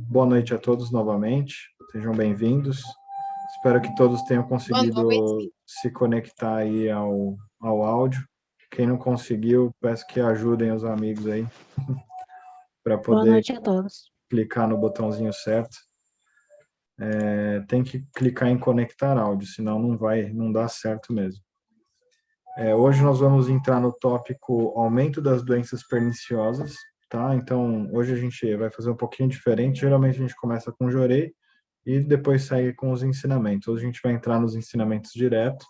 boa noite a todos novamente, sejam bem-vindos. Espero que todos tenham Boa conseguido noite. se conectar aí ao áudio. Quem não conseguiu, peço que ajudem os amigos aí para Boa poder noite a todos. clicar no botãozinho certo. Tem que clicar em conectar áudio, senão não dá certo mesmo. Hoje nós vamos entrar no tópico aumento das doenças perniciosas, tá? Então, hoje a gente vai fazer um pouquinho diferente. Geralmente a gente começa com Jorei e depois segue com os ensinamentos. Hoje a gente vai entrar nos ensinamentos direto,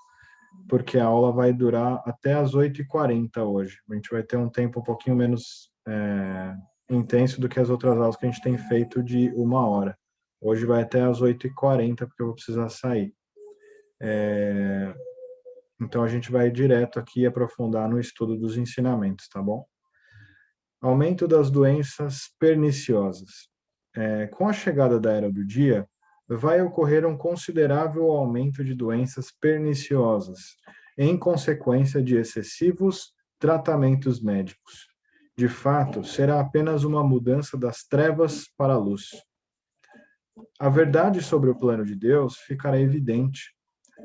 porque a aula vai durar até as 8h40 hoje. A gente vai ter um tempo um pouquinho menos intenso do que as outras aulas que a gente tem feito de 1 hora. Hoje vai até as 8h40, porque eu vou precisar sair. Então, a gente vai direto aqui aprofundar no estudo dos ensinamentos, tá bom? Aumento das doenças perniciosas. Com a chegada da Era do Dia, vai ocorrer um considerável aumento de doenças perniciosas, em consequência de excessivos tratamentos médicos. De fato, será apenas uma mudança das trevas para a luz. A verdade sobre o plano de Deus ficará evidente.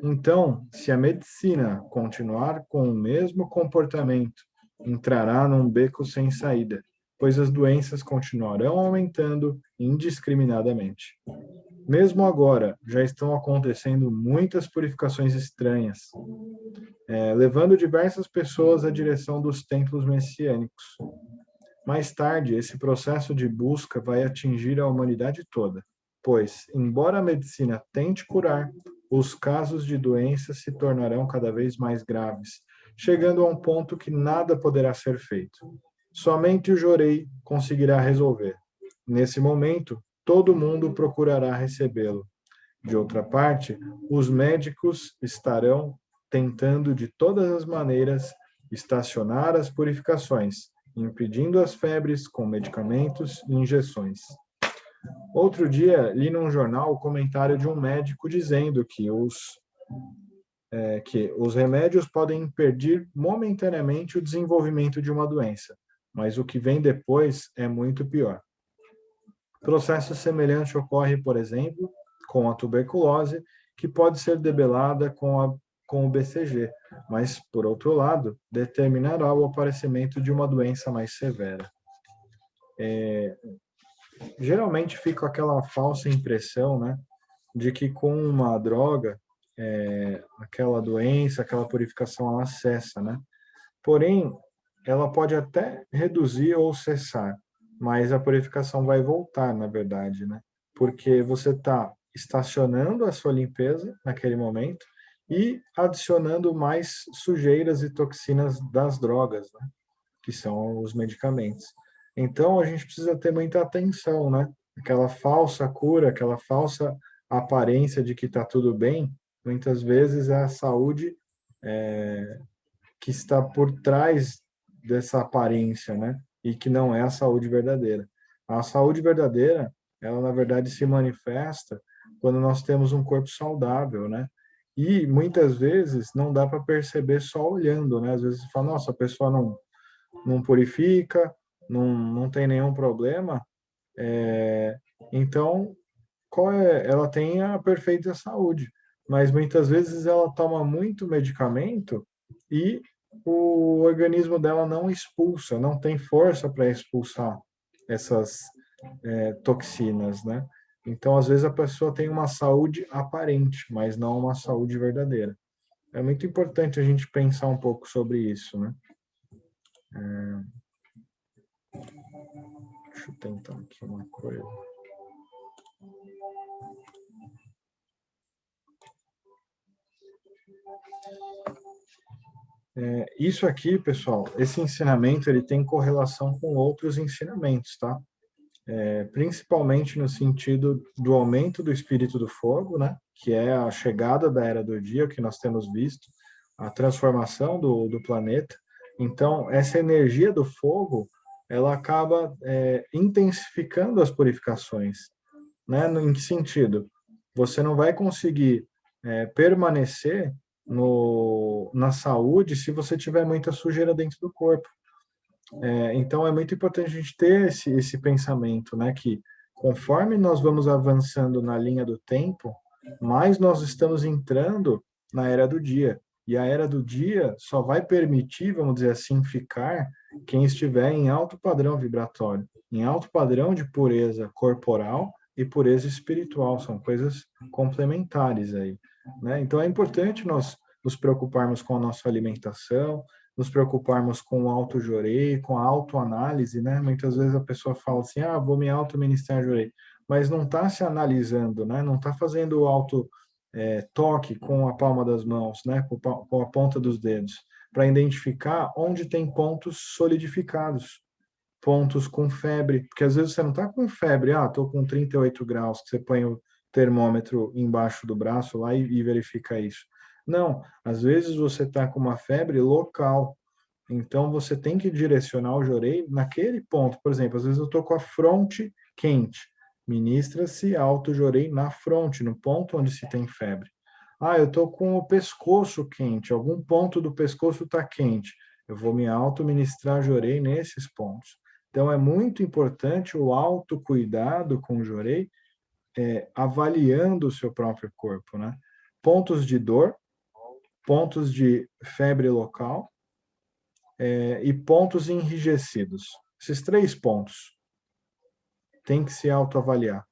Então, se a medicina continuar com o mesmo comportamento, entrará num beco sem saída, pois as doenças continuarão aumentando indiscriminadamente. Mesmo agora, já estão acontecendo muitas purificações estranhas, levando diversas pessoas à direção dos templos messiânicos. Mais tarde, esse processo de busca vai atingir a humanidade toda, pois, embora a medicina tente curar, os casos de doenças se tornarão cada vez mais graves, chegando a um ponto que nada poderá ser feito. Somente o Jorei conseguirá resolver. Nesse momento, todo mundo procurará recebê-lo. De outra parte, os médicos estarão tentando de todas as maneiras estacionar as purificações, impedindo as febres com medicamentos e injeções. Outro dia, li num jornal o comentário de um médico dizendo que os remédios podem impedir momentaneamente o desenvolvimento de uma doença, mas o que vem depois é muito pior. Processo semelhante ocorre, por exemplo, com a tuberculose, que pode ser debelada com o BCG, mas, por outro lado, determinará o aparecimento de uma doença mais severa. Geralmente fica aquela falsa impressão, né, de que com uma droga, aquela doença, aquela purificação, ela cessa, né? Porém, ela pode até reduzir ou cessar, mas a purificação vai voltar, na verdade, né? Porque você está estacionando a sua limpeza naquele momento e adicionando mais sujeiras e toxinas das drogas, né? Que são os medicamentos. Então, a gente precisa ter muita atenção, né? Aquela falsa cura, aquela falsa aparência de que está tudo bem, muitas vezes é a saúde que está por trás dessa aparência, né? E que não é a saúde verdadeira. A saúde verdadeira, ela na verdade se manifesta quando nós temos um corpo saudável, né? E muitas vezes não dá para perceber só olhando, né? Às vezes você fala, nossa, a pessoa não purifica, não tem nenhum problema, então ela tem a perfeita saúde, mas muitas vezes ela toma muito medicamento e o organismo dela não expulsa, não tem força para expulsar essas toxinas, né? Então, às vezes a pessoa tem uma saúde aparente, mas não uma saúde verdadeira. É muito importante a gente pensar um pouco sobre isso, né? Deixa eu tentar aqui uma coisa. Isso aqui, pessoal, esse ensinamento ele tem correlação com outros ensinamentos, tá? Principalmente no sentido do aumento do espírito do fogo, né? Que é a chegada da Era do Dia, que nós temos visto, a transformação do planeta. Então, essa energia do fogo, ela acaba intensificando as purificações, né? Em que sentido? Você não vai conseguir permanecer na saúde se você tiver muita sujeira dentro do corpo. Então, é muito importante a gente ter esse pensamento, né? Que Conforme nós vamos avançando na linha do tempo, mais nós estamos entrando na era do dia. E a era do dia só vai permitir, vamos dizer assim, ficar quem estiver em alto padrão vibratório, em alto padrão de pureza corporal e pureza espiritual. São coisas complementares aí, né? Então é importante nós nos preocuparmos com a nossa alimentação, nos preocuparmos com o auto-jorei, com a autoanálise, né? Muitas vezes a pessoa fala assim, vou me auto-ministrar jorei, mas não está se analisando, né? Não está fazendo o toque com a palma das mãos, né? Com a ponta dos dedos, para identificar onde tem pontos solidificados, pontos com febre, porque às vezes você não está com febre, estou com 38 graus, que você põe o termômetro embaixo do braço lá e verifica isso. Não, às vezes você está com uma febre local, então você tem que direcionar o jorei naquele ponto. Por exemplo, às vezes eu estou com a fronte quente, ministra-se auto-jorei na fronte, no ponto onde se tem febre. Eu estou com o pescoço quente, algum ponto do pescoço está quente, eu vou me auto-ministrar jorei nesses pontos. Então, é muito importante o autocuidado com o jorei, avaliando o seu próprio corpo, né? Pontos de dor, pontos de febre local e pontos enrijecidos. Esses 3 pontos tem que se autoavaliar.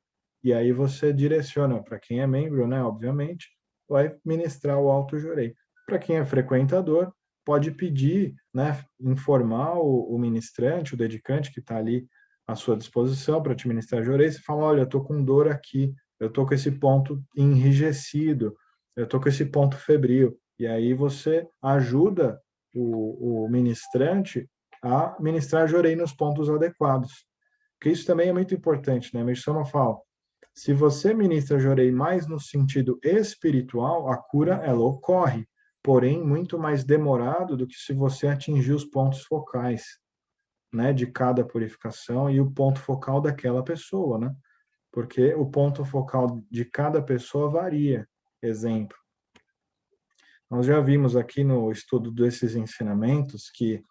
E aí você direciona para quem é membro, né? Obviamente, vai ministrar o auto-jorei. Para quem é frequentador, pode pedir, né? Informar o ministrante, o dedicante que está ali à sua disposição para te ministrar jorei. Você fala, olha, eu estou com dor aqui, eu estou com esse ponto enrijecido, eu estou com esse ponto febril. E aí você ajuda o ministrante a ministrar jorei nos pontos adequados. Porque isso também é muito importante, né? Meshama fala, se você ministra jorei mais no sentido espiritual, a cura, ela ocorre, porém, muito mais demorado do que se você atingir os pontos focais, né? De cada purificação e o ponto focal daquela pessoa, né? Porque o ponto focal de cada pessoa varia. Exemplo, nós já vimos aqui no estudo desses ensinamentos que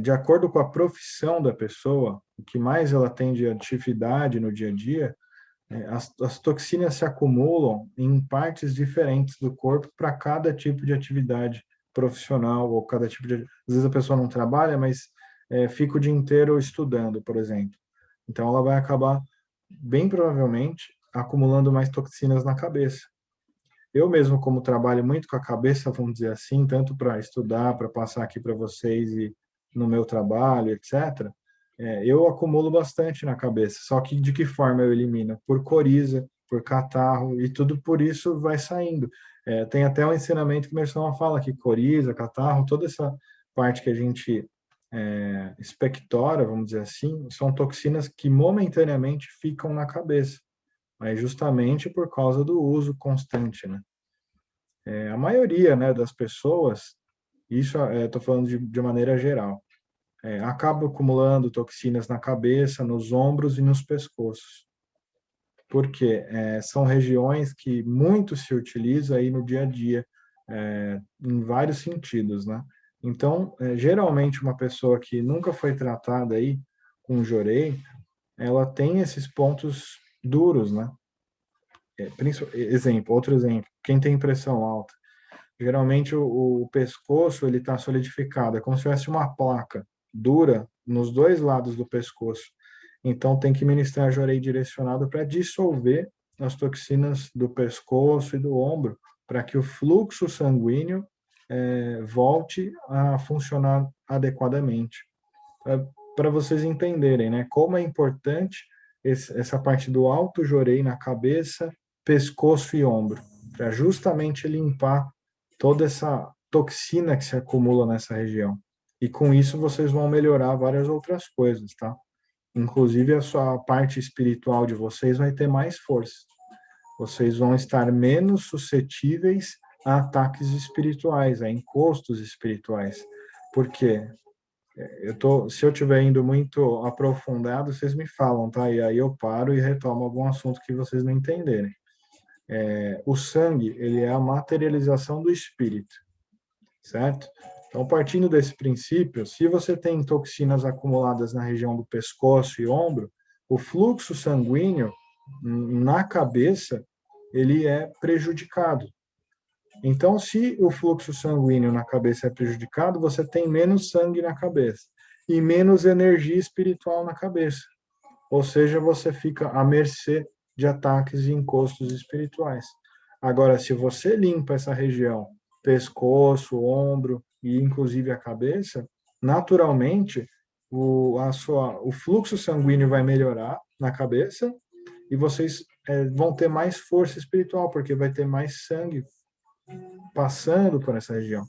de acordo com a profissão da pessoa, o que mais ela tem de atividade no dia a dia, as toxinas se acumulam em partes diferentes do corpo para cada tipo de atividade profissional ou cada tipo de... Às vezes a pessoa não trabalha, mas fica o dia inteiro estudando, por exemplo. Então ela vai acabar, bem provavelmente, acumulando mais toxinas na cabeça. Eu mesmo, como trabalho muito com a cabeça, vamos dizer assim, tanto para estudar, para passar aqui para vocês e no meu trabalho, etc., eu acumulo bastante na cabeça. Só que de que forma eu elimino? Por coriza, por catarro, e tudo por isso vai saindo. Tem até um ensinamento que o Mersão fala que coriza, catarro, toda essa parte que a gente expectora, vamos dizer assim, são toxinas que momentaneamente ficam na cabeça, mas justamente por causa do uso constante, né? A maioria, né, das pessoas, isso estou falando de maneira geral, acaba acumulando toxinas na cabeça, nos ombros e nos pescoços. Porque são regiões que muito se utiliza aí no dia a dia, em vários sentidos, né? Então, geralmente uma pessoa que nunca foi tratada aí com jorei, ela tem esses pontos duros, né? Outro exemplo, quem tem pressão alta, geralmente o pescoço ele está solidificado, é como se tivesse uma placa dura nos 2 lados do pescoço. Então tem que ministrar jorei direcionado para dissolver as toxinas do pescoço e do ombro, para que o fluxo sanguíneo volte a funcionar adequadamente. Para vocês entenderem, né, como é importante essa parte do alto jorei na cabeça, pescoço e ombro, para justamente limpar toda essa toxina que se acumula nessa região. E com isso vocês vão melhorar várias outras coisas, tá? Inclusive a sua parte espiritual de vocês vai ter mais força. Vocês vão estar menos suscetíveis a ataques espirituais, a encostos espirituais. Por quê? Se eu estiver indo muito aprofundado, vocês me falam, tá? E aí eu paro e retomo algum assunto que vocês não entenderem. O sangue, ele é a materialização do espírito, certo? Então, partindo desse princípio, se você tem toxinas acumuladas na região do pescoço e ombro, O fluxo sanguíneo na cabeça, ele é prejudicado. Então, se o fluxo sanguíneo na cabeça é prejudicado, você tem menos sangue na cabeça e menos energia espiritual na cabeça. Ou seja, você fica à mercê de ataques e encostos espirituais. Agora, se você limpa essa região, pescoço, ombro e inclusive a cabeça, naturalmente o fluxo sanguíneo vai melhorar na cabeça e vocês vão ter mais força espiritual, porque vai ter mais sangue passando por essa região.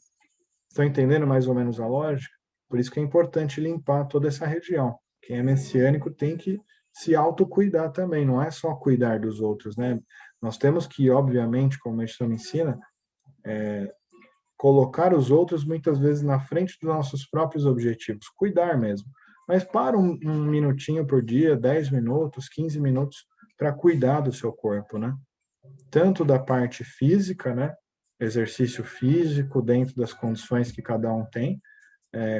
Estão entendendo mais ou menos a lógica? Por isso que é importante limpar toda essa região. Quem é messiânico tem que se autocuidar também, não é só cuidar dos outros, né? Nós temos que, obviamente, como a gente ensina, colocar os outros muitas vezes na frente dos nossos próprios objetivos, cuidar mesmo. Mas para um minutinho por dia, 10 minutos, 15 minutos, para cuidar do seu corpo, né? Tanto da parte física, né? Exercício físico dentro das condições que cada um tem,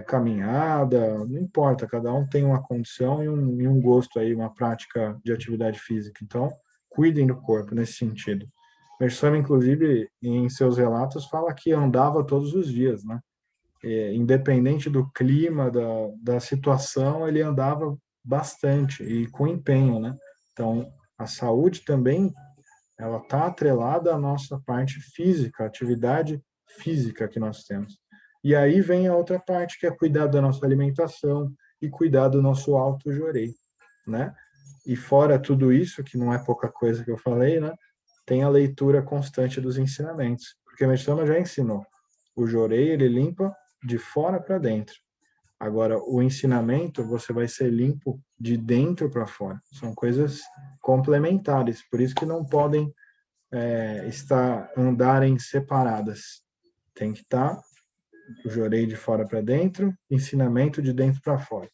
caminhada, não importa, cada um tem uma condição e um gosto aí, uma prática de atividade física. Então, cuidem do corpo nesse sentido. Mersam, inclusive, em seus relatos, fala que andava todos os dias, né? Independente do clima, da situação, ele andava bastante e com empenho, né? Então, a saúde também, ela está atrelada à nossa parte física, a atividade física que nós temos. E aí vem a outra parte, que é cuidar da nossa alimentação e cuidar do nosso alto jorei, né? E fora tudo isso, que não é pouca coisa que eu falei, né? Tem a leitura constante dos ensinamentos, porque a Meshama já ensinou. O jorei, ele limpa de fora para dentro. Agora, o ensinamento, você vai ser limpo de dentro para fora. São coisas complementares, por isso que não podem andarem separadas. Tem que estar o jorei de fora para dentro, ensinamento de dentro para fora.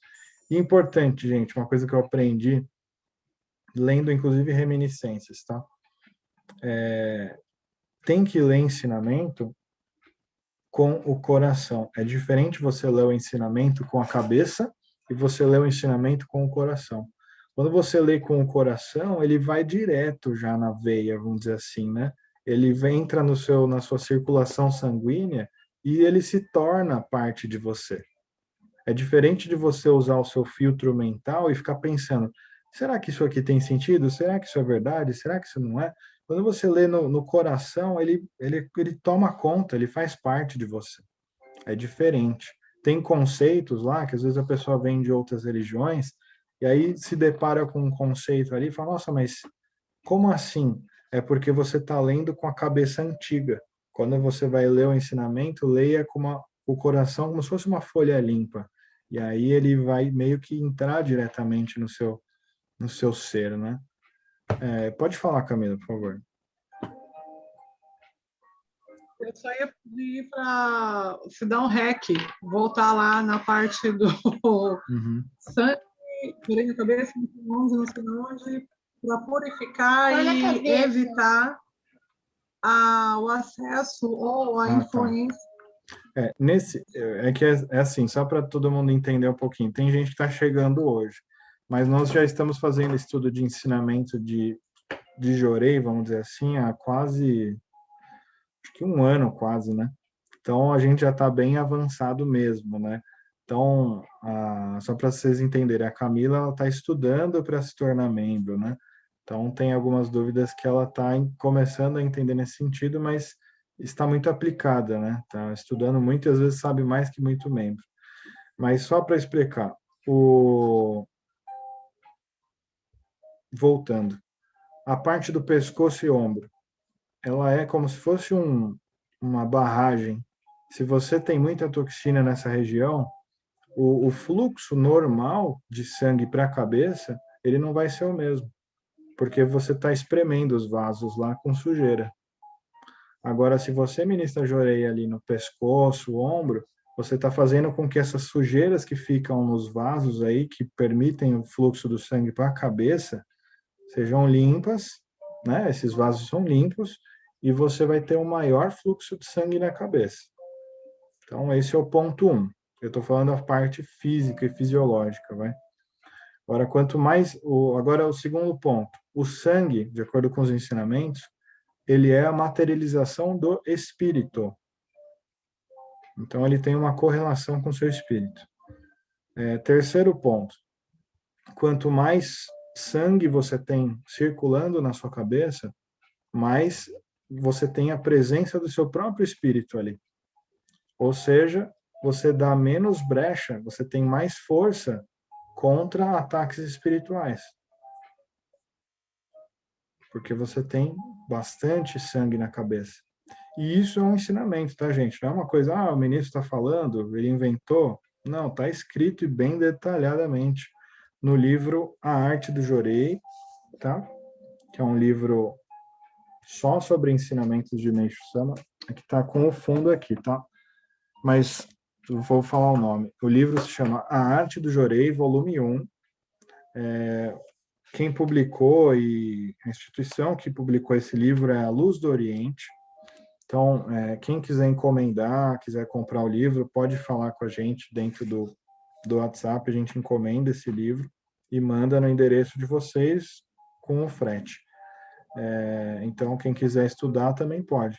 E importante, gente, uma coisa que eu aprendi, lendo inclusive reminiscências, tá? Tem que ler ensinamento com o coração. É diferente você ler o ensinamento com a cabeça e você ler o ensinamento com o coração. Quando você lê com o coração, ele vai direto já na veia, vamos dizer assim, né? Ele entra na sua circulação sanguínea e ele se torna parte de você. É diferente de você usar o seu filtro mental e ficar pensando, será que isso aqui tem sentido? Será que isso é verdade? Será que isso não é? Quando você lê no coração, ele toma conta, ele faz parte de você. É diferente. Tem conceitos lá que às vezes a pessoa vem de outras religiões e aí se depara com um conceito ali e fala, nossa, mas como assim? É porque você está lendo com a cabeça antiga. Quando você vai ler o ensinamento, leia com o coração como se fosse uma folha limpa. E aí ele vai meio que entrar diretamente no seu ser, né? Pode falar, Camila, por favor. Eu só ia pedir para se dar um rec, voltar lá na parte do sangue, tirei a cabeça, não sei onde, para purificar e evitar o acesso ou a influência. Tá. É assim, só para todo mundo entender um pouquinho. Tem gente que está chegando hoje, mas nós já estamos fazendo estudo de ensinamento de Jorei, vamos dizer assim, há quase, acho que um ano quase, né? Então a gente já está bem avançado mesmo, né? Então, só para vocês entenderem, a Camila está estudando para se tornar membro, né? Então tem algumas dúvidas que ela está começando a entender nesse sentido, mas está muito aplicada, né? Está estudando muito e às vezes sabe mais que muito membro. Mas só para explicar, voltando, a parte do pescoço e ombro, ela é como se fosse uma barragem. Se você tem muita toxina nessa região, o fluxo normal de sangue para a cabeça, ele não vai ser o mesmo, porque você está espremendo os vasos lá com sujeira. Agora, se você ministra jorei ali no pescoço, ombro, você está fazendo com que essas sujeiras que ficam nos vasos aí, que permitem o fluxo do sangue para a cabeça, sejam limpas, né? Esses vasos são limpos e você vai ter um maior fluxo de sangue na cabeça. Então, esse é o ponto 1. Eu estou falando da parte física e fisiológica, vai? Agora, quanto mais... Agora, o segundo ponto. O sangue, de acordo com os ensinamentos, ele é a materialização do espírito. Então, ele tem uma correlação com o seu espírito. Terceiro ponto. Quanto mais sangue você tem circulando na sua cabeça, mais você tem a presença do seu próprio espírito ali. Ou seja, você dá menos brecha, você tem mais força contra ataques espirituais. Porque você tem bastante sangue na cabeça. E isso é um ensinamento, tá, gente? Não é uma coisa, o ministro está falando, ele inventou. Não, está escrito e bem detalhadamente no livro A Arte do Jorei, tá? Que é um livro só sobre ensinamentos de Meixo Sama, que está com o fundo aqui, tá? Mas eu vou falar o nome. O livro se chama A Arte do Jorei, volume 1. Quem publicou e a instituição que publicou esse livro é a Luz do Oriente. Então, quem quiser encomendar, quiser comprar o livro, pode falar com a gente dentro do WhatsApp, a gente encomenda esse livro e manda no endereço de vocês com o frete. Então, quem quiser estudar também pode.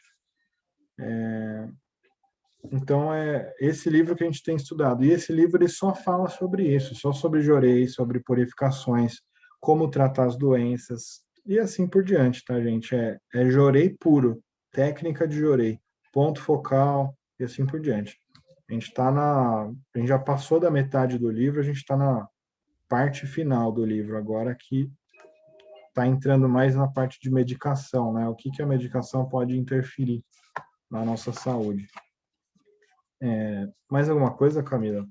Então, é esse livro que a gente tem estudado. E esse livro ele só fala sobre isso, só sobre jorei, sobre purificações, como tratar as doenças, e assim por diante, tá, gente? É jorei puro, técnica de jorei, ponto focal, e assim por diante. A gente já passou da metade do livro, a gente está na parte final do livro agora, que está entrando mais na parte de medicação, né? O que a medicação pode interferir na nossa saúde. Mais alguma coisa, Camila?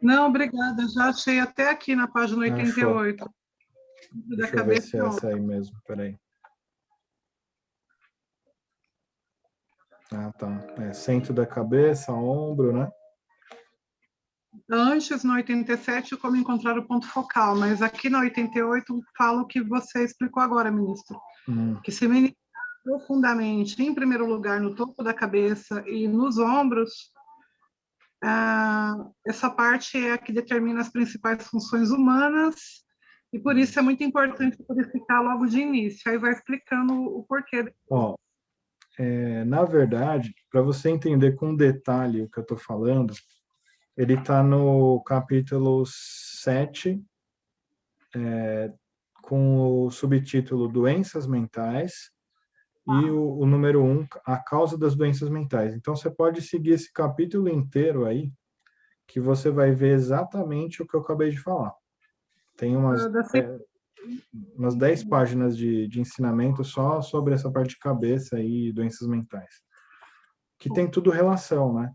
Não, obrigada. Já achei até aqui na página 88. Deixa eu ver se é essa aí mesmo. Peraí. Tá. Centro da cabeça, ombro, né? Antes, no 87, como encontrar o ponto focal, mas aqui no 88 fala o que você explicou agora, ministro. Que se ministrar profundamente, em primeiro lugar, no topo da cabeça e nos ombros, essa parte é a que determina as principais funções humanas, e por isso é muito importante purificar logo de início. Aí vai explicando o porquê. Na verdade, para você entender com detalhe o que eu estou falando, ele está no capítulo 7, com o subtítulo Doenças Mentais, e o número 1, a causa das doenças mentais. Então, você pode seguir esse capítulo inteiro aí, que você vai ver exatamente o que eu acabei de falar. Tem umas 10 páginas de ensinamento só sobre essa parte de cabeça e doenças mentais. Que tem tudo relação, né?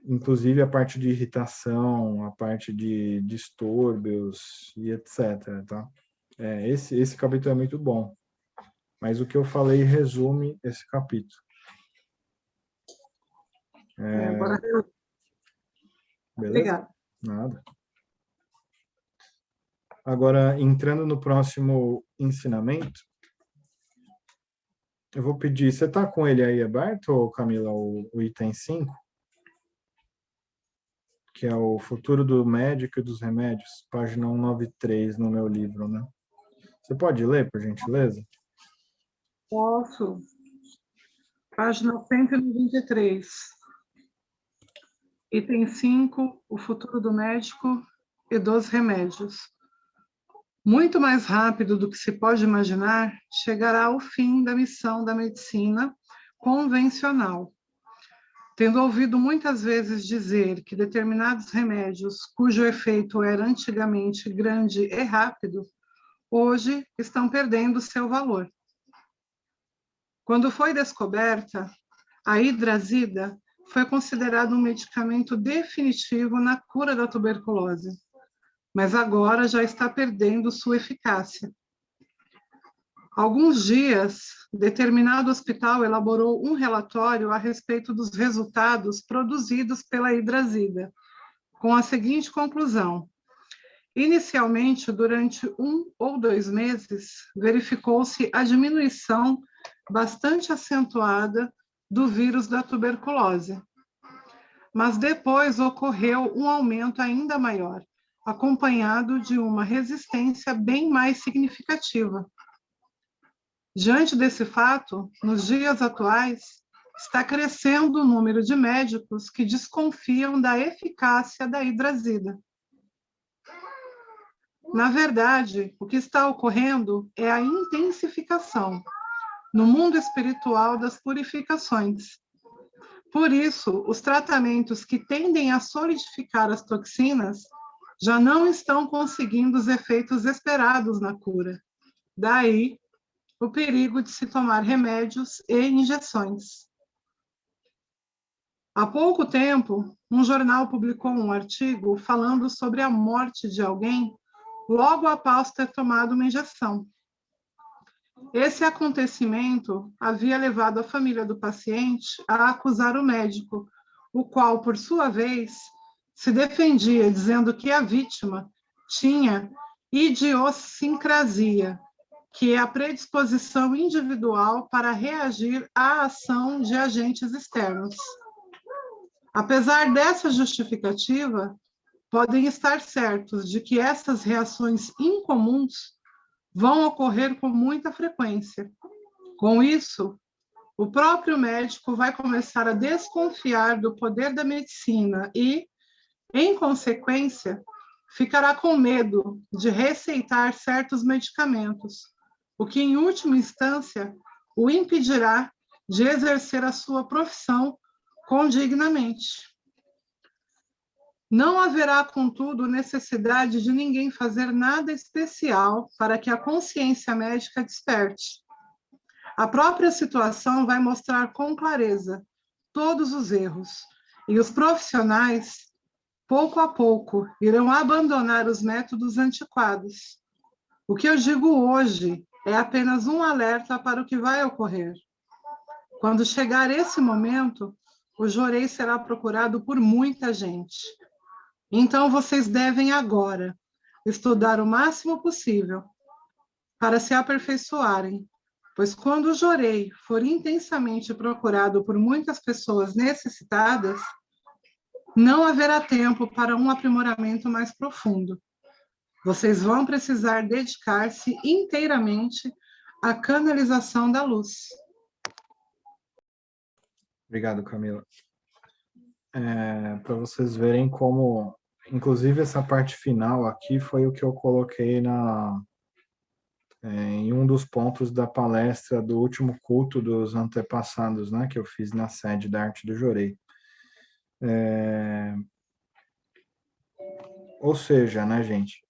Inclusive a parte de irritação, a parte de distúrbios e etc. Tá? Esse capítulo é muito bom. Mas o que eu falei resume esse capítulo. Beleza? Obrigada. Nada. Agora, entrando no próximo ensinamento, eu vou pedir... Você está com ele aí aberto, Camila, o item 5? Que é o Futuro do Médico e dos Remédios, página 193 no meu livro, né? Você pode ler, por gentileza? Posso. Página 193. Item 5, o futuro do médico e dos remédios. Muito mais rápido do que se pode imaginar, chegará o fim da missão da medicina convencional. Tendo ouvido muitas vezes dizer que determinados remédios, cujo efeito era antigamente grande e rápido, hoje estão perdendo seu valor. Quando foi descoberta, a hidrazida foi considerado um medicamento definitivo na cura da tuberculose, mas agora já está perdendo sua eficácia. Há alguns dias, determinado hospital elaborou um relatório a respeito dos resultados produzidos pela hidrazida, com a seguinte conclusão: inicialmente, durante 1 ou 2 meses, verificou-se a diminuição bastante acentuada do vírus da tuberculose. mas depois ocorreu um aumento ainda maior, acompanhado de uma resistência bem mais significativa. Diante desse fato, nos dias atuais, está crescendo o número de médicos que desconfiam da eficácia da hidrazida. Na verdade, o que está ocorrendo é a intensificação, no mundo espiritual, das purificações. Por isso, os tratamentos que tendem a solidificar as toxinas já não estão conseguindo os efeitos esperados na cura. Daí, o perigo de se tomar remédios e injeções. Há pouco tempo, um jornal publicou um artigo falando sobre a morte de alguém logo após ter tomado uma injeção. Esse acontecimento havia levado a família do paciente a acusar o médico, o qual, por sua vez, se defendia, dizendo que a vítima tinha idiosincrasia, que é a predisposição individual para reagir à ação de agentes externos. Apesar dessa justificativa, podem estar certos de que essas reações incomuns vão ocorrer com muita frequência. Com isso, o próprio médico vai começar a desconfiar do poder da medicina e, em consequência, ficará com medo de receitar certos medicamentos, o que, em última instância, o impedirá de exercer a sua profissão condignamente. Não haverá, contudo, necessidade de ninguém fazer nada especial para que a consciência médica desperte. A própria situação vai mostrar com clareza todos os erros, e os profissionais, pouco a pouco, irão abandonar os métodos antiquados. O que eu digo hoje é apenas um alerta para o que vai ocorrer. Quando chegar esse momento, o jorei será procurado por muita gente. Então, vocês devem agora estudar o máximo possível para se aperfeiçoarem, pois quando o jorei for intensamente procurado por muitas pessoas necessitadas, não haverá tempo para um aprimoramento mais profundo. Vocês vão precisar dedicar-se inteiramente à canalização da luz. Obrigado, Camila. Para vocês verem como, inclusive essa parte final aqui foi o que eu coloquei em um dos pontos da palestra do último culto dos antepassados, né, que eu fiz na sede da Arte do Jorei. Ou seja, né, gente,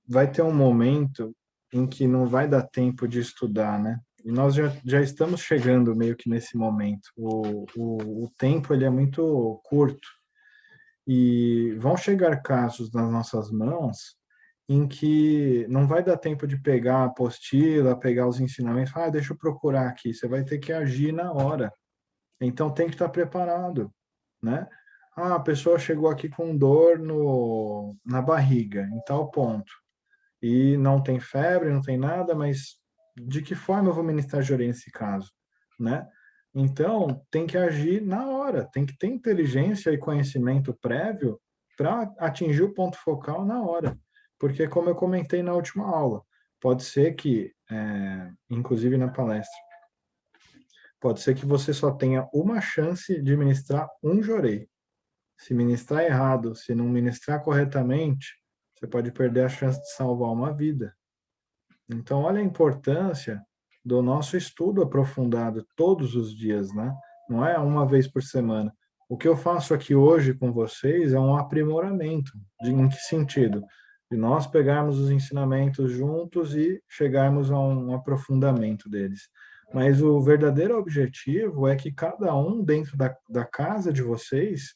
vai ter um momento em que não vai dar tempo de estudar, né? E nós já estamos chegando meio que nesse momento. O tempo ele é muito curto. E vão chegar casos nas nossas mãos em que não vai dar tempo de pegar a apostila, pegar os ensinamentos, deixa eu procurar aqui. Você vai ter que agir na hora. Então tem que estar preparado, né? A pessoa chegou aqui com dor na barriga, em tal ponto. E não tem febre, não tem nada, mas de que forma eu vou ministrar jorei nesse caso, né? Então, tem que agir na hora, tem que ter inteligência e conhecimento prévio para atingir o ponto focal na hora. Porque, como eu comentei na última aula, pode ser que, inclusive na palestra, pode ser que você só tenha uma chance de ministrar um jorei. Se ministrar errado, se não ministrar corretamente, você pode perder a chance de salvar uma vida. Então, olha a importância do nosso estudo aprofundado todos os dias, né? Não é uma vez por semana. O que eu faço aqui hoje com vocês é um aprimoramento. Em que sentido? De nós pegarmos os ensinamentos juntos e chegarmos a um aprofundamento deles. Mas o verdadeiro objetivo é que cada um dentro da casa de vocês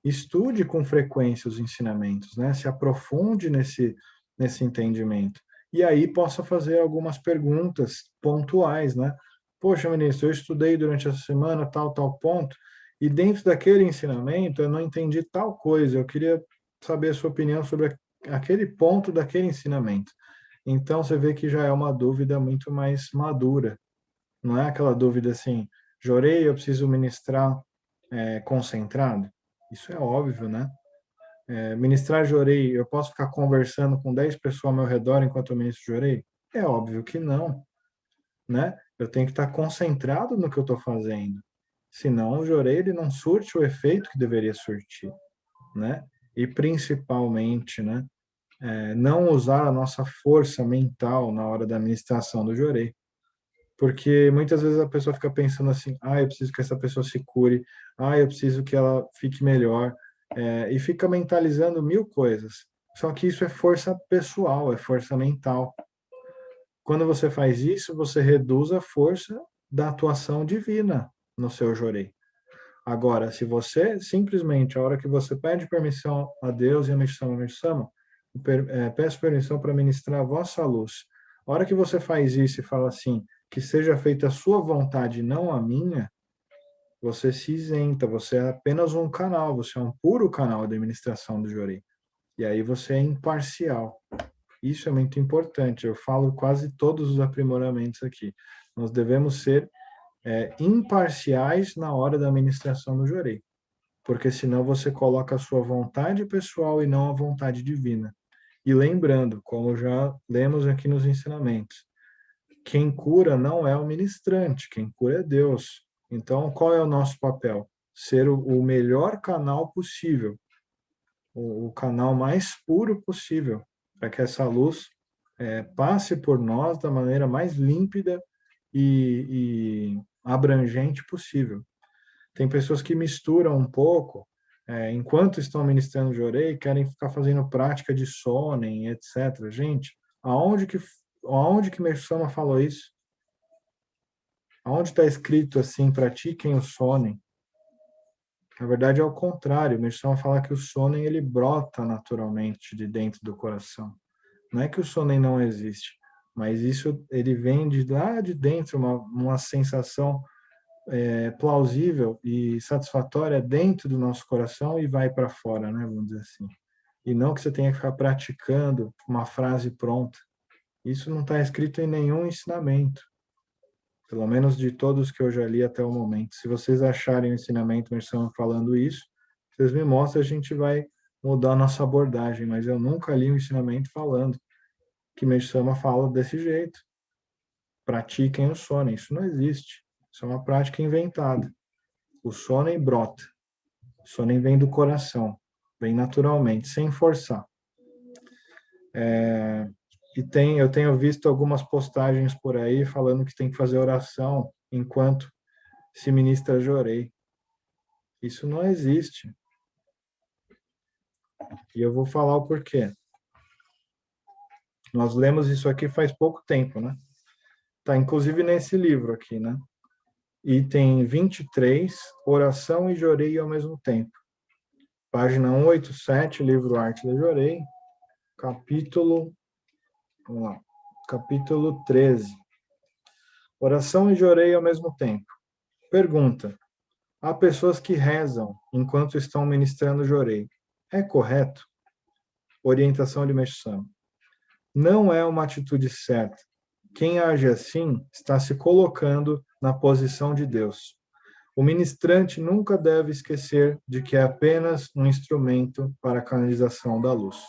estude com frequência os ensinamentos, né? Se aprofunde nesse entendimento. E aí possa fazer algumas perguntas pontuais, né? Poxa, ministro, eu estudei durante essa semana tal ponto, e dentro daquele ensinamento eu não entendi tal coisa, eu queria saber a sua opinião sobre aquele ponto daquele ensinamento. Então, você vê que já é uma dúvida muito mais madura. Não é aquela dúvida assim, jorei, eu preciso ministrar concentrado? Isso é óbvio, né? Ministrar jorei, eu posso ficar conversando com 10 pessoas ao meu redor enquanto eu ministro jorei? É óbvio que não, né? Eu tenho que estar concentrado no que eu estou fazendo. Senão o jorei ele não surte o efeito que deveria surtir, né? E principalmente, né? Não usar a nossa força mental na hora da administração do jorei. Porque muitas vezes a pessoa fica pensando assim, eu preciso que essa pessoa se cure, eu preciso que ela fique melhor, e fica mentalizando mil coisas. Só que isso é força pessoal, é força mental. Quando você faz isso, você reduz a força da atuação divina no seu jorei. Agora, se você simplesmente, a hora que você pede permissão a Deus e a Mishama, peço permissão para ministrar a vossa luz. A hora que você faz isso e fala assim, que seja feita a sua vontade, não a minha, você se isenta, você é apenas um canal, você é um puro canal de administração do Jorei. E aí você é imparcial. Isso é muito importante. Eu falo quase todos os aprimoramentos aqui. Nós devemos ser imparciais na hora da administração do Jorei. Porque senão você coloca a sua vontade pessoal e não a vontade divina. E lembrando, como já lemos aqui nos ensinamentos, quem cura não é o ministrante, quem cura é Deus. Então, qual é o nosso papel? Ser o melhor canal possível, o canal mais puro possível, para que essa luz passe por nós da maneira mais límpida e abrangente possível. Tem pessoas que misturam um pouco, enquanto estão ministrando jorei, querem ficar fazendo prática de sonen, etc. Gente, aonde que Meixo Sama falou isso? Aonde está escrito assim, pratiquem o sonen? Na verdade é o contrário, Meixo Sama fala que o sonen ele brota naturalmente de dentro do coração. Não é que o sonen não existe, mas isso ele vem de lá de dentro, uma sensação plausível e satisfatória dentro do nosso coração e vai para fora, né? Vamos dizer assim. E não que você tenha que ficar praticando uma frase pronta. Isso não está escrito em nenhum ensinamento, pelo menos de todos que eu já li até o momento. Se vocês acharem o ensinamento Meixo falando isso, vocês me mostram, a gente vai mudar a nossa abordagem, mas eu nunca li um ensinamento falando que Meixo fala desse jeito. Pratiquem o sono, isso não existe. Isso é uma prática inventada. O sonen brota. O sonen vem do coração, vem naturalmente, sem forçar. Eu tenho visto algumas postagens por aí falando que tem que fazer oração enquanto se ministra jorei. Isso não existe. E eu vou falar o porquê. Nós lemos isso aqui faz pouco tempo, né? Tá inclusive nesse livro aqui, né? Item 23, oração e jorei ao mesmo tempo. Página 187, livro Arte da Jorei, capítulo 13. Oração e jorei ao mesmo tempo. Pergunta: há pessoas que rezam enquanto estão ministrando jorei. É correto? Orientação de Meixo Sama. Não é uma atitude certa. Quem age assim está se colocando na posição de Deus. O ministrante nunca deve esquecer de que é apenas um instrumento para a canalização da luz.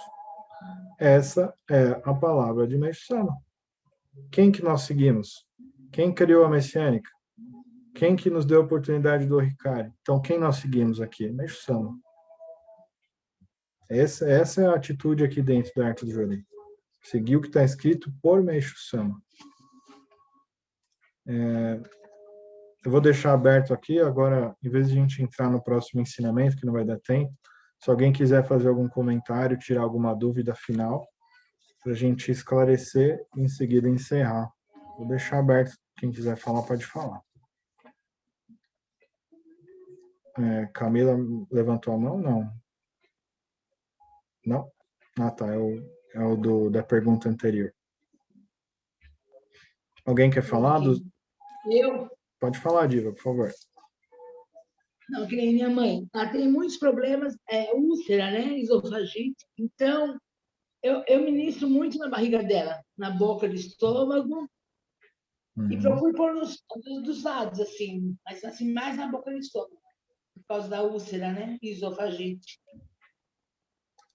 Essa é a palavra de Meixo Sama. Quem que nós seguimos? Quem criou a messiânica? Quem que nos deu a oportunidade do Oricari? Então, quem nós seguimos aqui? Meixo Sama. Essa é a atitude aqui dentro da Arte do Jorei. Seguir o que está escrito por Meixo Sama. Eu vou deixar aberto aqui, agora, em vez de a gente entrar no próximo ensinamento, que não vai dar tempo, se alguém quiser fazer algum comentário, tirar alguma dúvida final, para a gente esclarecer e em seguida encerrar. Vou deixar aberto, quem quiser falar, pode falar. Camila levantou a mão? Não. Não? Ah, tá, é o da pergunta anterior. Alguém quer falar? Eu? Pode falar, Diva, por favor. Não, que nem minha mãe. Ela tem muitos problemas, úlcera, né? Esofagite. Então, eu ministro muito na barriga dela, na boca do estômago, e procuro pôr dos lados, assim, mas assim, mais na boca do estômago. por causa da úlcera, né? Esofagite.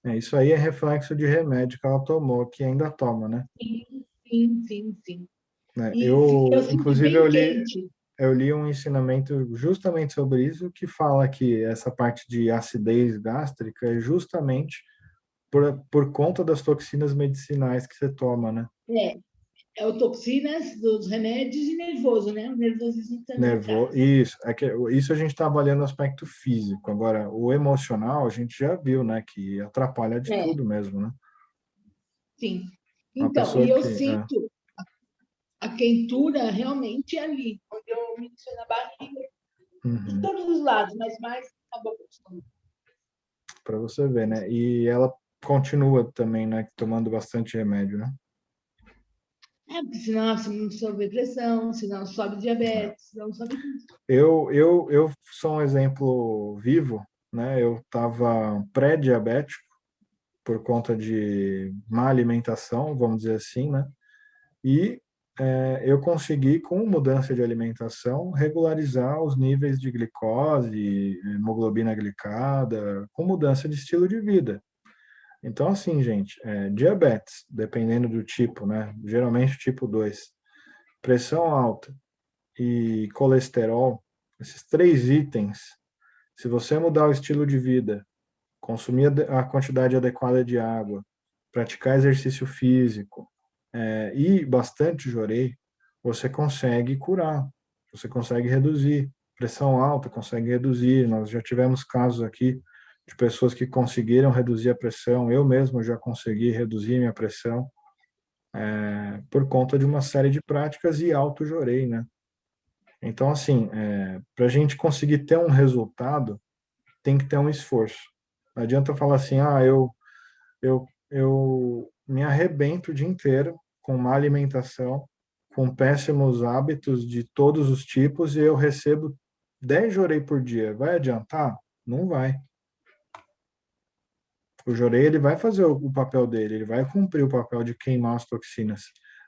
Isso aí é reflexo de remédio que ela tomou, que ainda toma, né? Sim, sim, sim, sim. Né, Eu sinto inclusive, bem quente. eu li um ensinamento justamente sobre isso, que fala que essa parte de acidez gástrica é justamente por conta das toxinas medicinais que você toma, né? É, é o toxinas dos remédios e nervoso, né? O nervosismo também Nervoso, traz. isso, isso a gente está avaliando o aspecto físico. Agora, o emocional, a gente já viu, né, que atrapalha de É, tudo mesmo, né? sim. Uma Então, e pessoa eu que, sinto a quentura realmente ali, onde eu me na barriga, de uhum, todos os lados, mas mais na boca do estômago. para você ver, né? E ela continua também, né, tomando bastante remédio, né? É, porque senão não sobe pressão, senão sobe diabetes, senão sobe tudo. Eu sou um exemplo vivo, né? Eu estava pré-diabético por conta de má alimentação, vamos dizer assim, né? E eu consegui, com mudança de alimentação, regularizar os níveis de glicose, hemoglobina glicada, com mudança de estilo de vida. Então, assim, gente, diabetes, dependendo do tipo, né? Geralmente tipo 2, pressão alta e colesterol, esses três itens, se você mudar o estilo de vida, consumir a quantidade adequada de água, praticar exercício físico, e bastante jorei, você consegue curar, você consegue reduzir. Pressão alta consegue reduzir. Nós já tivemos casos aqui de pessoas que conseguiram reduzir a pressão. Eu mesmo já consegui reduzir minha pressão por conta de uma série de práticas e alto jorei, né? Então, assim, para a gente conseguir ter um resultado, tem que ter um esforço. Não adianta falar assim, eu me arrebento o dia inteiro com má alimentação, com péssimos hábitos de todos os tipos e eu recebo 10 jorei por dia. Vai adiantar? Não vai. O jorei ele vai fazer o papel dele, ele vai cumprir o papel de queimar as toxinas.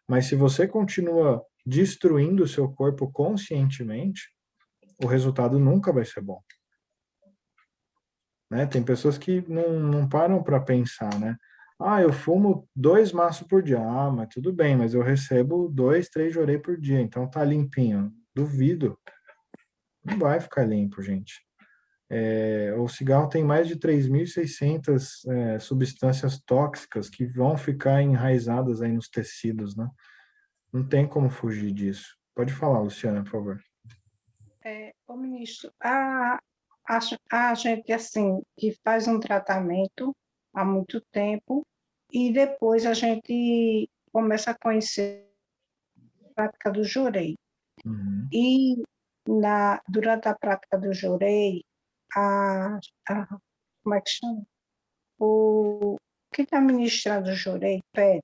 Mas se você continua destruindo o seu corpo conscientemente, o resultado nunca vai ser bom. Né? Tem pessoas que não param para pensar, né? Ah, eu fumo 2 maços por dia. Ah, mas tudo bem, mas eu recebo 2, 3 jorei por dia, então tá limpinho. Duvido. Não vai ficar limpo, gente. O cigarro tem mais de 3.600 substâncias tóxicas que vão ficar enraizadas aí nos tecidos, né? Não tem como fugir disso. Pode falar, Luciana, por favor. Ô, ministro, a gente, assim, que faz um tratamento há muito tempo e depois a gente começa a conhecer a prática do jurei. Uhum. E durante a prática do jurei, a, como é que chama? Quem está ministrando o jurei pede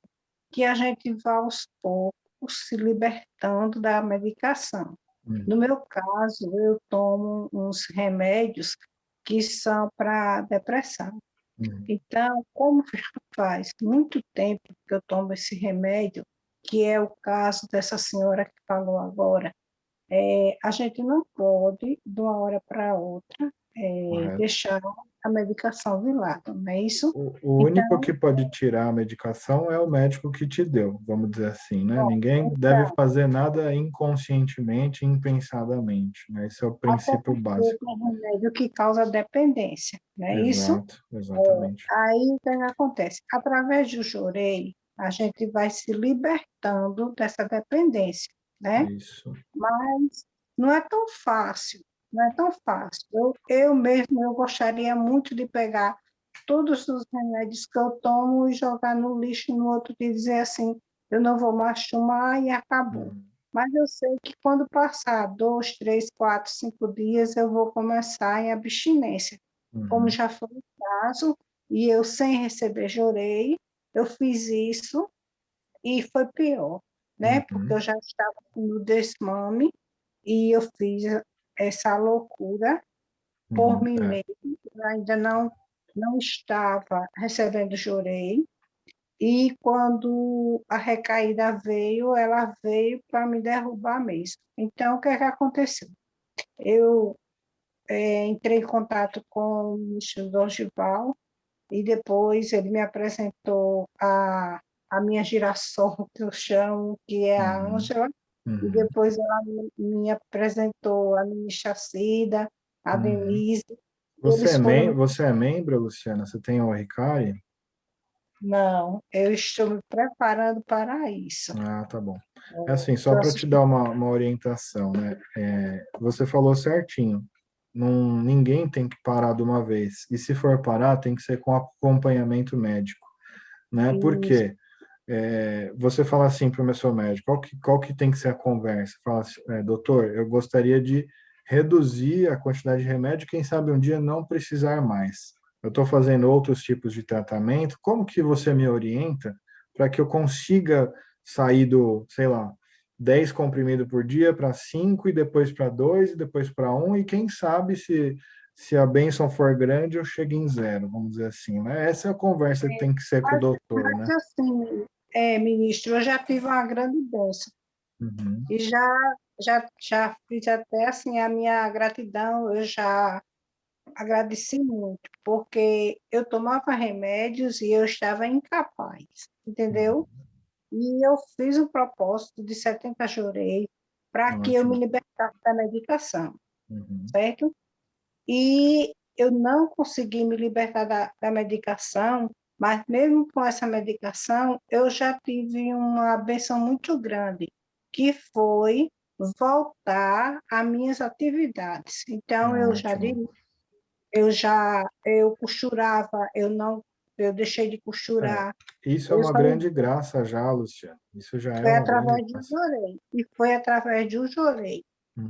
que a gente vá aos poucos se libertando da medicação. Uhum. No meu caso, eu tomo uns remédios que são para depressão. Uhum. Então, como já faz muito tempo que eu tomo esse remédio, que é o caso dessa senhora que falou agora, a gente não pode, de uma hora para outra, Correto. deixar a medicação de lado, não é isso? O único Então, que pode tirar a medicação é o médico que te deu, vamos dizer assim, né? bom, Ninguém deve então, fazer nada inconscientemente, impensadamente, né? Esse é o até princípio porque básico. é um remédio que causa dependência, não é isso? Exato, exatamente. Aí o que é que acontece? Através do jorei, a gente vai se libertando dessa dependência, né? Isso. Mas não é tão fácil, não é tão fácil. Eu mesmo, eu gostaria muito de pegar todos os remédios que eu tomo e jogar no lixo no outro dia e dizer assim, eu não vou mais tomar e acabou. Uhum. Mas eu sei que quando passar 2, 3, 4, 5 dias, eu vou começar em abstinência, como Uhum. já foi o caso, e eu sem receber jorei, eu fiz isso e foi pior, né? Porque Uhum. eu já estava no desmame e eu fiz essa loucura por Uhum. mim mesma, eu ainda não estava recebendo jorei, e quando a recaída veio, ela veio para me derrubar mesmo. Então, o que é que aconteceu? Eu entrei em contato com o ministro Dorival e depois ele me apresentou a minha girassol, que eu chamo, que é a Ângela, e depois ela me apresentou a ministra Cida, a Denise. Você é membro, Luciana? Você tem o Ricari? Não, eu estou me preparando para isso. Ah, tá bom. É assim, só para te dar uma orientação, né? Você falou certinho. Ninguém tem que parar de uma vez. E se for parar, tem que ser com acompanhamento médico, né? Por quê? Você fala assim para o seu médico, qual que tem que ser a conversa? Fala assim, doutor, eu gostaria de reduzir a quantidade de remédio, quem sabe um dia não precisar mais. Eu estou fazendo outros tipos de tratamento, como que você me orienta para que eu consiga sair do, sei lá, 10 comprimidos por dia para 5, e depois para 2, e depois para 1, e quem sabe se a bênção for grande, eu chego em 0, vamos dizer assim, né? Essa é a conversa que tem que ser com o doutor, né? Mas assim, ministro, eu já tive uma grande bênção. E já fiz até assim a minha gratidão, eu já agradeci muito, porque eu tomava remédios e eu estava incapaz, entendeu? E eu fiz um propósito de 70 jorei para que eu me libertasse da medicação, certo? E eu não consegui me libertar da medicação, mas mesmo com essa medicação, eu já tive uma benção muito grande, que foi voltar às minhas atividades. Então, eu costurava, eu deixei de costurar. Isso é uma grande graça já, Luciana. Isso já é Foi uma através grande do graça. jorei. E foi através do jorei.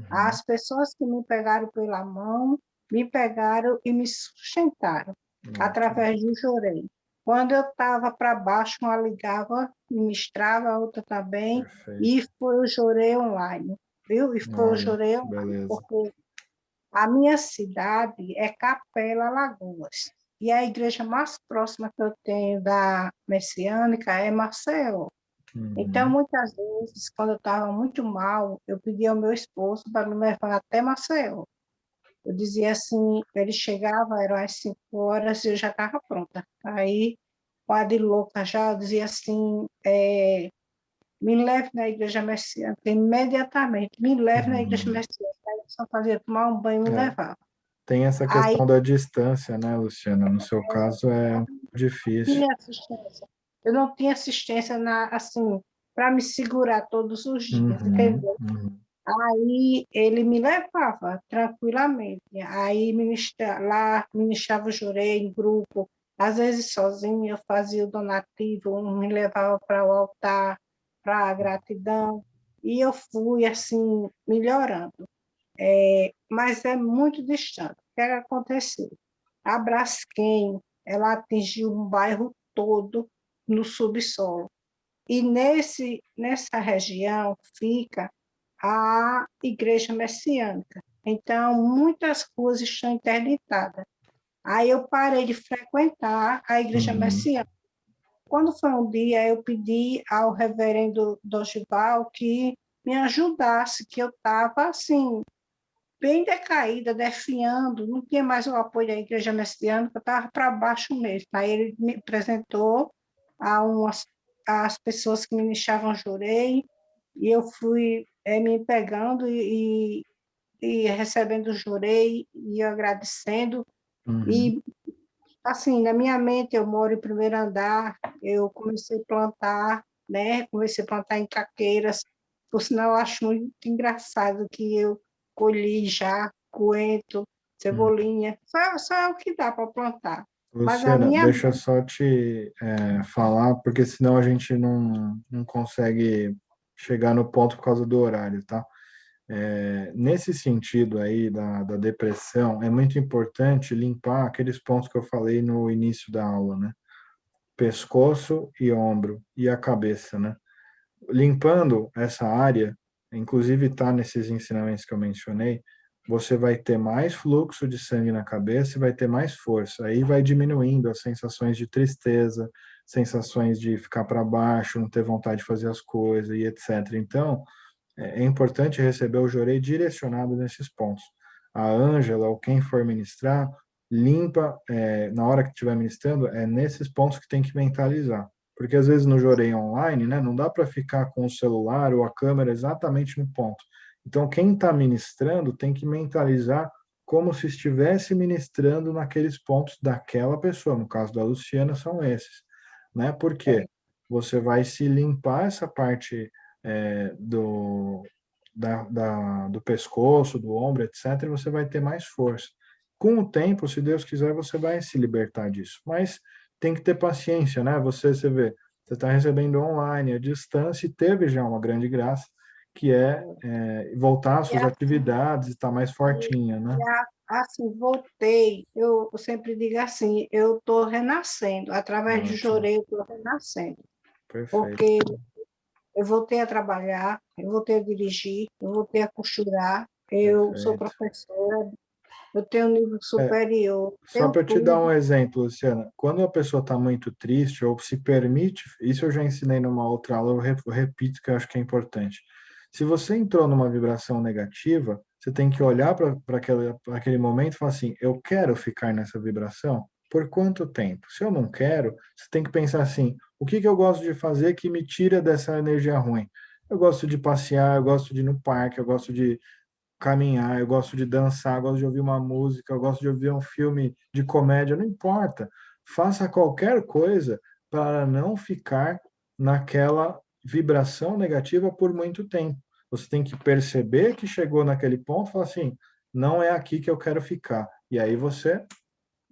As pessoas que me pegaram pela mão, me pegaram e me sustentaram através do jorei. Quando eu estava para baixo, uma ligava, ministrava, a outra também, e foi o jorei online, viu? E foi o jorei online, porque a minha cidade é Capela Alagoas, e a igreja mais próxima que eu tenho da Messiânica é Maceió. Então, muitas vezes, quando eu estava muito mal, eu pedia ao meu esposo para me levar até Maceió. Eu dizia assim, ele chegava, eram às 5 horas e eu já estava pronta. Aí, quase louca já, eu dizia assim, me leve na igreja messiânica, imediatamente, me leve na igreja messiânica. Aí eu só fazia tomar um banho e me levava. Tem essa questão da distância, né, Luciana? No seu caso é difícil. Eu não tinha assistência assim, para me segurar todos os dias, entendeu? Aí ele me levava tranquilamente. Aí ministrava o jorei em grupo, às vezes sozinho, eu fazia o donativo, me levava para o altar, para a gratidão, e eu fui assim melhorando. Mas é muito distante. O que aconteceu? A Braskem, ela atingiu um bairro todo no subsolo. E nessa região fica a igreja messiânica. Então, muitas ruas estão interditadas. Aí eu parei de frequentar a igreja messiânica. Quando foi um dia, eu pedi ao reverendo Dorival que me ajudasse, que eu estava assim, bem decaída, definhando, não tinha mais o apoio da igreja messiânica, eu estava para baixo mesmo. Aí ele me apresentou as pessoas que ministravam jurei, e eu fui me pegando e recebendo jurei, e agradecendo. E, assim, na minha mente, eu moro em primeiro andar, eu comecei a plantar, né? Comecei a plantar em caqueiras, por sinal, eu acho muito engraçado que eu colhi já coentro, cebolinha, só é o que dá para plantar. Mas a Luciana, minha deixa eu só te falar, porque senão a gente não consegue chegar no ponto por causa do horário, tá? Nesse sentido aí da depressão, é muito importante limpar aqueles pontos que eu falei no início da aula, né? Pescoço e ombro e a cabeça, né? Limpando essa área, inclusive está nesses ensinamentos que eu mencionei, você vai ter mais fluxo de sangue na cabeça e vai ter mais força. Aí vai diminuindo as sensações de tristeza, sensações de ficar para baixo, não ter vontade de fazer as coisas e etc. Então, é importante receber o jorei direcionado nesses pontos. a Ângela ou quem for ministrar, limpa, na hora que estiver ministrando, é nesses pontos que tem que mentalizar. Porque às vezes no Jorei online, né, não dá para ficar com o celular ou a câmera exatamente no ponto. Então, quem está ministrando tem que mentalizar como se estivesse ministrando naqueles pontos daquela pessoa. No caso da Luciana, são esses, né? Porque você vai se limpar essa parte do pescoço, do ombro, etc., e você vai ter mais força. Com o tempo, se Deus quiser, você vai se libertar disso. Mas tem que ter paciência, né? Você vê, você está recebendo online, à distância, e teve já uma grande graça, que é voltar às E suas atividades e estar mais fortinha, né? assim, voltei, eu sempre digo assim, eu estou renascendo, através do Ótimo, Jorei eu estou renascendo, perfeito. porque eu voltei a trabalhar, eu voltei a dirigir, eu voltei a costurar, eu sou Perfeito. professora, eu tenho um nível superior, Só tenho para te dar tudo. um exemplo, Luciana, quando a pessoa está muito triste ou se permite, isso eu já ensinei numa outra aula, eu repito que eu acho que é importante. Se você entrou numa vibração negativa, você tem que olhar para aquele momento e falar assim: eu quero ficar nessa vibração? Por quanto tempo? Se eu não quero, você tem que pensar assim: o que que eu gosto de fazer que me tira dessa energia ruim? Eu gosto de passear, eu gosto de ir no parque, eu gosto de caminhar, eu gosto de dançar, eu gosto de ouvir uma música, eu gosto de ouvir um filme de comédia, não importa. Faça qualquer coisa para não ficar naquela vibração negativa por muito tempo. Você tem que perceber que chegou naquele ponto e falar assim, não é aqui que eu quero ficar. E aí você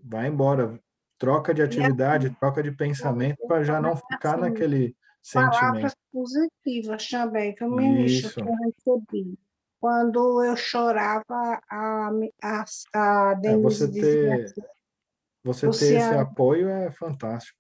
vai embora, troca de E assim, atividade, troca de pensamento para já não ficar assim, naquele sentimento. palavras positivas também, que o ministro que Isso. eu recebi. Quando eu chorava, a Você Denise dizia ter assim, Você ter esse Luciana, apoio é fantástico,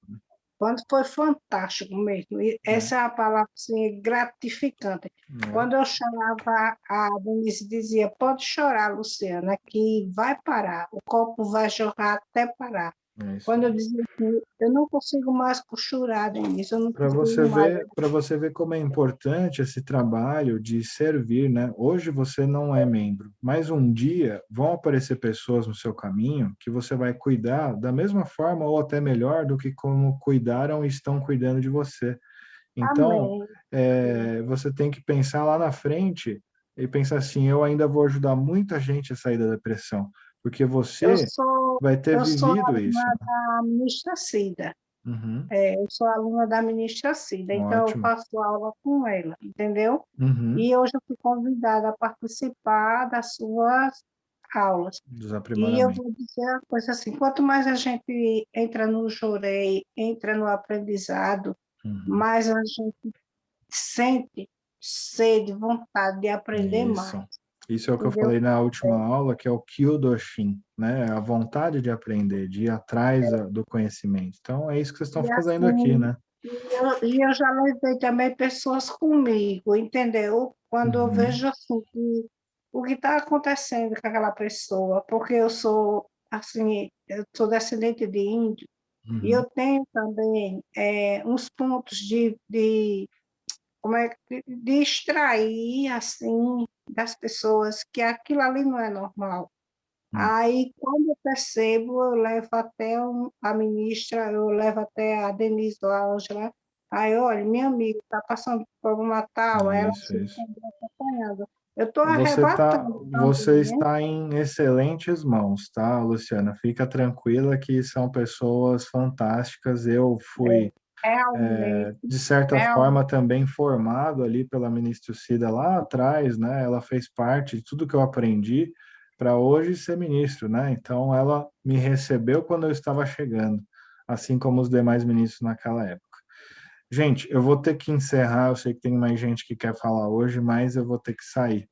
quando foi fantástico mesmo. E né? essa é a palavra assim, gratificante. Né? Quando eu chorava, a Denise dizia, pode chorar, Luciana, que vai parar, o copo vai jorrar até parar. É isso Quando eu aí. dizia assim, eu não consigo mais costurar, Denise, eu não consigo mais. Para você ver como é importante esse trabalho de servir, né? Hoje você não é membro, mas um dia vão aparecer pessoas no seu caminho que você vai cuidar da mesma forma ou até melhor do que como cuidaram e estão cuidando de você. Então, Amém. você tem que pensar lá na frente e pensar assim: eu ainda vou ajudar muita gente a sair da depressão, porque Eu você sou, vai ter eu sou vivido isso. aluna da ministra Cida. Uhum, Eu sou aluna da ministra Cida, então eu ótimo. faço aula com ela, entendeu? Uhum, E hoje eu fui convidada a participar das suas aulas. dos E eu aprimoramentos. vou dizer uma coisa assim, quanto mais a gente entra no Jorei, entra no aprendizado, Uhum, mais a gente sente sede, vontade de aprender mais, isso. Isso é o que eu entendeu? falei na última aula, que é o Kyudoshin, né? A vontade de aprender, de ir atrás do conhecimento. Então, é isso que vocês estão E fazendo aqui, assim, né? e eu já levei também pessoas comigo, entendeu? Quando eu Uhum, vejo assim, que o que está acontecendo com aquela pessoa, porque eu sou, assim, eu sou descendente de índio, e eu uhum. tenho também uns pontos como é, de extrair, assim, das pessoas que aquilo ali não é normal. Hum. Aí, quando eu percebo, eu levo até a ministra, eu levo até a Denise ou a Ângela. Aí, olha, minha amiga está passando por problema tal, ela Isso, se isso. acompanhando. Eu estou arrebatando Você também, né? está em excelentes mãos, tá, Luciana? Fica tranquila que são pessoas fantásticas. Eu fui, Realmente, de certa realmente, forma, também formado ali pela ministra Cida lá atrás, né? Ela fez parte de tudo que eu aprendi para hoje ser ministro, né? Então, ela me recebeu quando eu estava chegando, assim como os demais ministros naquela época. Gente, eu vou ter que encerrar. Eu sei que tem mais gente que quer falar hoje, mas eu vou ter que sair.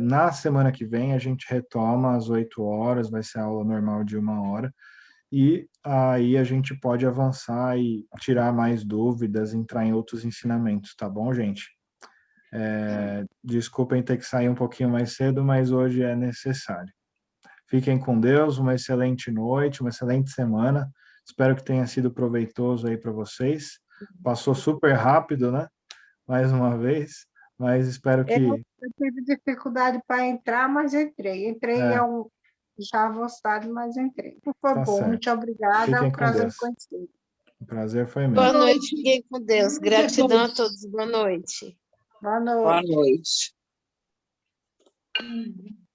Na semana que vem a gente retoma às 8 horas, vai ser a aula normal de 1 hora, e aí a gente pode avançar e tirar mais dúvidas, entrar em outros ensinamentos, tá bom, gente? Desculpem ter que sair um pouquinho mais cedo, mas hoje é necessário. Fiquem com Deus, uma excelente noite, uma excelente semana. Espero que tenha sido proveitoso aí para vocês. Passou super rápido, né? Mais uma vez, Mas espero que... Eu tive dificuldade para entrar, mas entrei. Entrei já avançado, mas entrei. Foi Tá bom, certo. muito obrigada. Fiquem com Prazer em Deus. conhecer. O prazer foi Boa meu. noite, fiquem com Deus. Gratidão a todos. Boa noite. Boa Boa noite. noite.